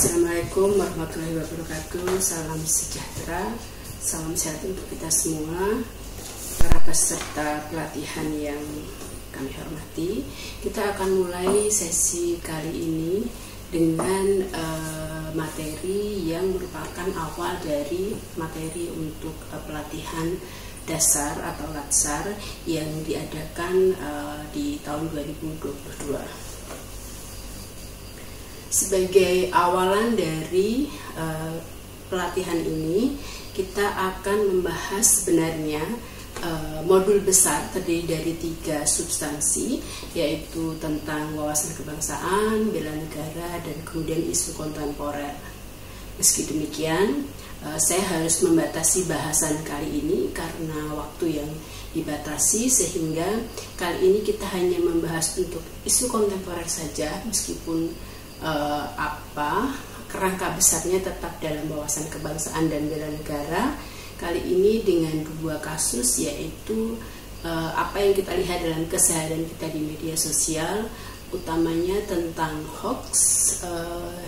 Assalamualaikum warahmatullahi wabarakatuh. Salam sejahtera, salam sehat untuk kita semua, para peserta pelatihan yang kami hormati. Kita akan mulai sesi kali ini dengan materi yang merupakan awal dari materi untuk pelatihan dasar atau latsar yang diadakan di tahun 2022. Sebagai awalan dari pelatihan ini, kita akan membahas sebenarnya modul besar terdiri dari 3 substansi, yaitu tentang wawasan kebangsaan, bela negara, dan kemudian isu kontemporer. Meski demikian, saya harus membatasi bahasan kali ini karena waktu yang dibatasi, sehingga kali ini kita hanya membahas untuk isu kontemporer saja, meskipun kerangka besarnya tetap dalam wawasan kebangsaan dan bela negara. Kali ini dengan 2 kasus, yaitu apa yang kita lihat dalam keseharian kita di media sosial, utamanya tentang hoax,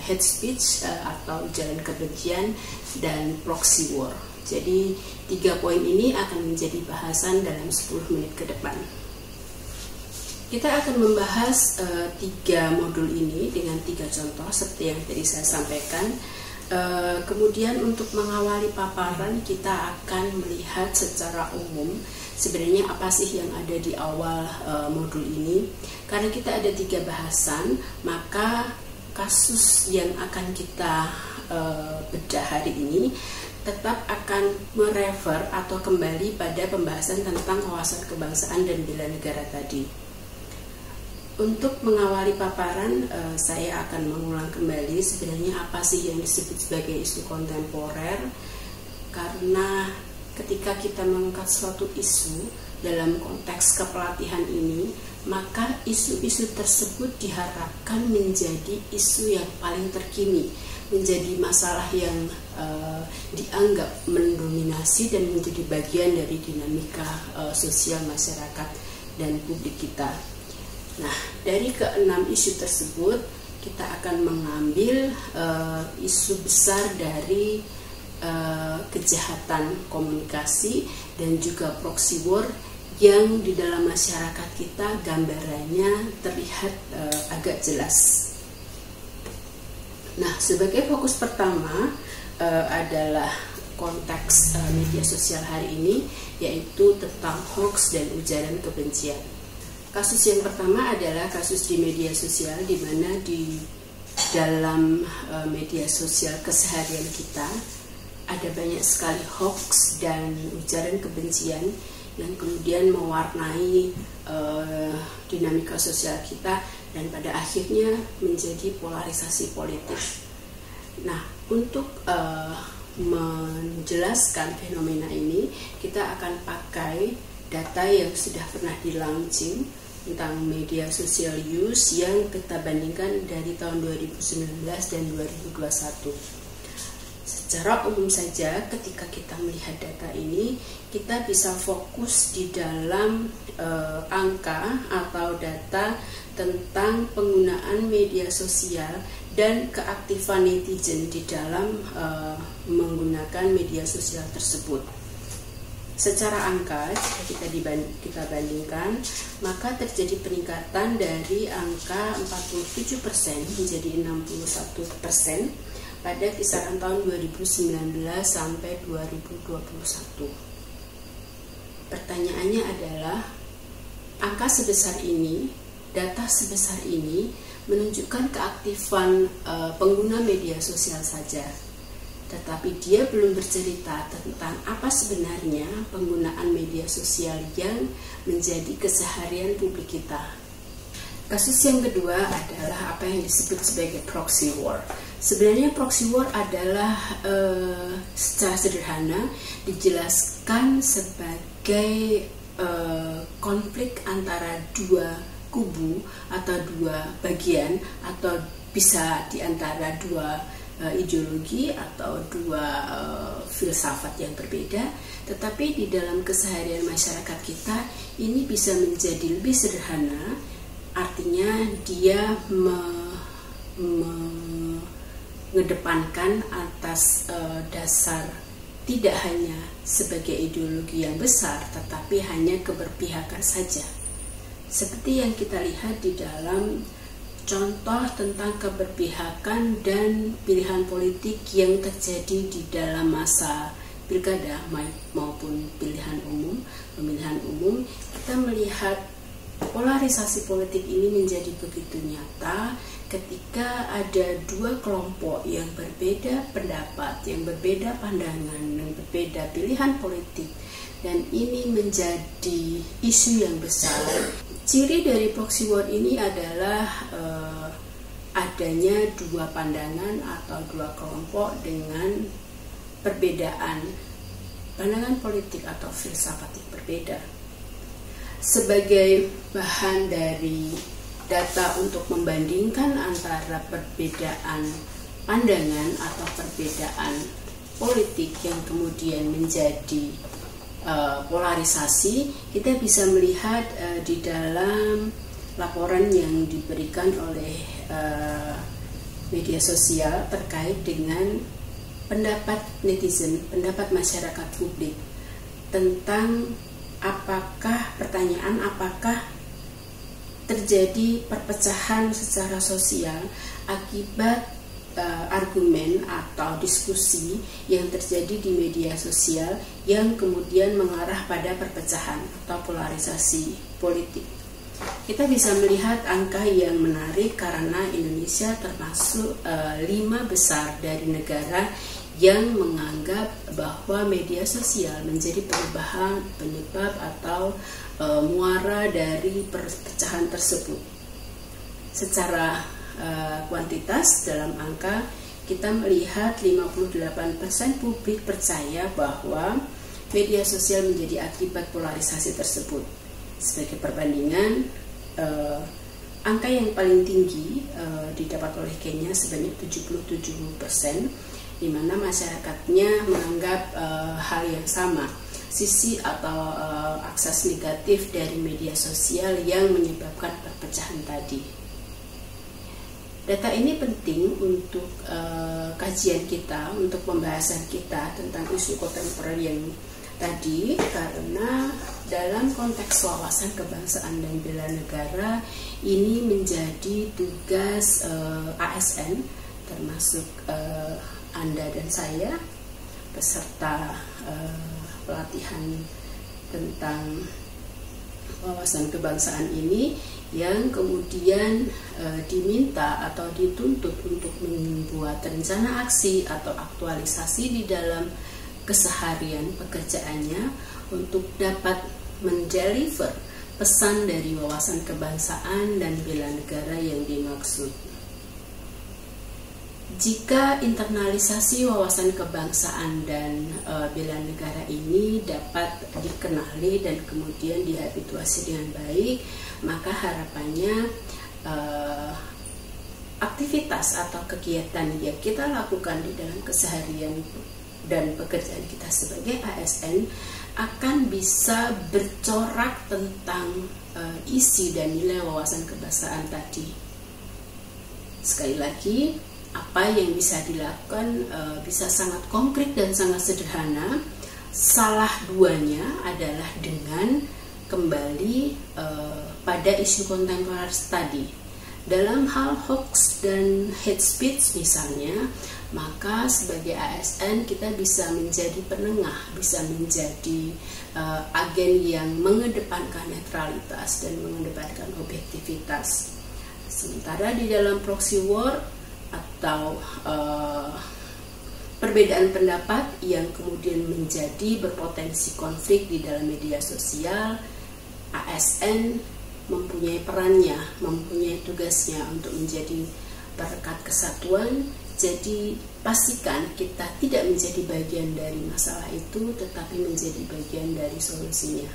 hate speech atau ujaran kebencian, dan proxy war. Jadi 3 poin ini akan menjadi bahasan dalam 10 menit ke depan. Kita akan membahas 3 modul ini dengan 3 contoh seperti yang tadi saya sampaikan. Kemudian untuk mengawali paparan, kita akan melihat secara umum sebenarnya apa sih yang ada di awal modul ini. Karena kita ada 3 bahasan, maka kasus yang akan kita bedah hari ini tetap akan merefer atau kembali pada pembahasan tentang wawasan kebangsaan dan bela negara tadi. Untuk mengawali paparan, saya akan mengulang kembali sebenarnya apa sih yang disebut sebagai isu kontemporer. Karena ketika kita mengangkat suatu isu dalam konteks kepelatihan ini, maka isu-isu tersebut diharapkan menjadi isu yang paling terkini, menjadi masalah yang dianggap mendominasi dan menjadi bagian dari dinamika sosial masyarakat dan publik kita. Nah, dari ke-6 isu tersebut, kita akan mengambil isu besar dari kejahatan komunikasi dan juga proxy war yang di dalam masyarakat kita gambarannya terlihat agak jelas. Nah, sebagai fokus pertama adalah konteks media sosial hari ini, yaitu tentang hoax dan ujaran kebencian. Kasus yang pertama adalah kasus di media sosial, di mana di dalam media sosial keseharian kita ada banyak sekali hoax dan ujaran kebencian yang kemudian mewarnai dinamika sosial kita dan pada akhirnya menjadi polarisasi politik. Nah, untuk menjelaskan fenomena ini, kita akan pakai data yang sudah pernah di-launching tentang media sosial use yang kita bandingkan dari tahun 2019 dan 2021. Secara umum saja, ketika kita melihat data ini, kita bisa fokus di dalam angka atau data tentang penggunaan media sosial dan keaktifan netizen di dalam menggunakan media sosial tersebut. Secara angka, jika kita bandingkan, maka terjadi peningkatan dari angka 47% menjadi 61% pada kisaran tahun 2019 sampai 2021. Pertanyaannya adalah, angka sebesar ini, data sebesar ini menunjukkan keaktifan pengguna media sosial saja. Tetapi dia belum bercerita tentang apa sebenarnya penggunaan media sosial yang menjadi keseharian publik kita. Kasus yang kedua adalah apa yang disebut sebagai proxy war. Sebenarnya proxy war adalah secara sederhana dijelaskan sebagai konflik antara 2 kubu atau 2 bagian, atau bisa di antara 2 ideologi atau 2 filsafat yang berbeda, tetapi di dalam keseharian masyarakat kita ini bisa menjadi lebih sederhana. Artinya dia mengedepankan atas dasar tidak hanya sebagai ideologi yang besar, tetapi hanya keberpihakan saja. Seperti yang kita lihat di dalam contoh tentang keberpihakan dan pilihan politik yang terjadi di dalam masa pilkada maupun pemilihan umum, kita melihat polarisasi politik ini menjadi begitu nyata ketika ada dua kelompok yang berbeda pendapat, yang berbeda pandangan, yang berbeda pilihan politik, dan ini menjadi isu yang besar. Ciri dari proxy war ini adalah adanya dua pandangan atau dua kelompok dengan perbedaan pandangan politik atau filsafatik berbeda. Sebagai bahan dari data untuk membandingkan antara perbedaan pandangan atau perbedaan politik yang kemudian menjadi polarisasi, kita bisa melihat di dalam laporan yang diberikan oleh media sosial terkait dengan pendapat netizen, pendapat masyarakat publik tentang apakah terjadi perpecahan secara sosial akibat argumen atau diskusi yang terjadi di media sosial yang kemudian mengarah pada perpecahan atau polarisasi politik. Kita bisa melihat angka yang menarik karena Indonesia termasuk 5 besar dari negara yang menganggap bahwa media sosial menjadi penyebab atau muara dari perpecahan tersebut. Secara kuantitas dalam angka kita melihat 58% publik percaya bahwa media sosial menjadi akibat polarisasi tersebut. Sebagai perbandingan, angka yang paling tinggi didapat oleh Kenya sebanyak 77%, di mana masyarakatnya menganggap hal yang sama, sisi atau akses negatif dari media sosial yang menyebabkan perpecahan tadi. Data ini penting untuk kajian kita, untuk pembahasan kita tentang isu kontemporer yang tadi, karena dalam konteks wawasan kebangsaan dan bela negara ini menjadi tugas ASN, termasuk Anda dan saya, peserta pelatihan tentang wawasan kebangsaan ini, yang kemudian diminta atau dituntut untuk membuat rencana aksi atau aktualisasi di dalam keseharian pekerjaannya untuk dapat mendeliver pesan dari wawasan kebangsaan dan bela negara yang dimaksud. Jika internalisasi wawasan kebangsaan dan bela negara ini dapat dikenali dan kemudian dihabituasi dengan baik, maka harapannya aktivitas atau kegiatan yang kita lakukan di dalam keseharian dan pekerjaan kita sebagai ASN akan bisa bercorak tentang isi dan nilai wawasan kebangsaan tadi. Sekali lagi, apa yang bisa dilakukan bisa sangat konkret dan sangat sederhana. Salah duanya adalah dengan kembali pada isu kontemporer tadi. Dalam hal hoax dan hate speech misalnya, maka sebagai ASN kita bisa menjadi penengah, bisa menjadi agen yang mengedepankan netralitas dan mengedepankan objektivitas. Sementara di dalam proxy war atau perbedaan pendapat yang kemudian menjadi berpotensi konflik di dalam media sosial, ASN mempunyai perannya, mempunyai tugasnya untuk menjadi perekat kesatuan. Jadi pastikan kita tidak menjadi bagian dari masalah itu, tetapi menjadi bagian dari solusinya.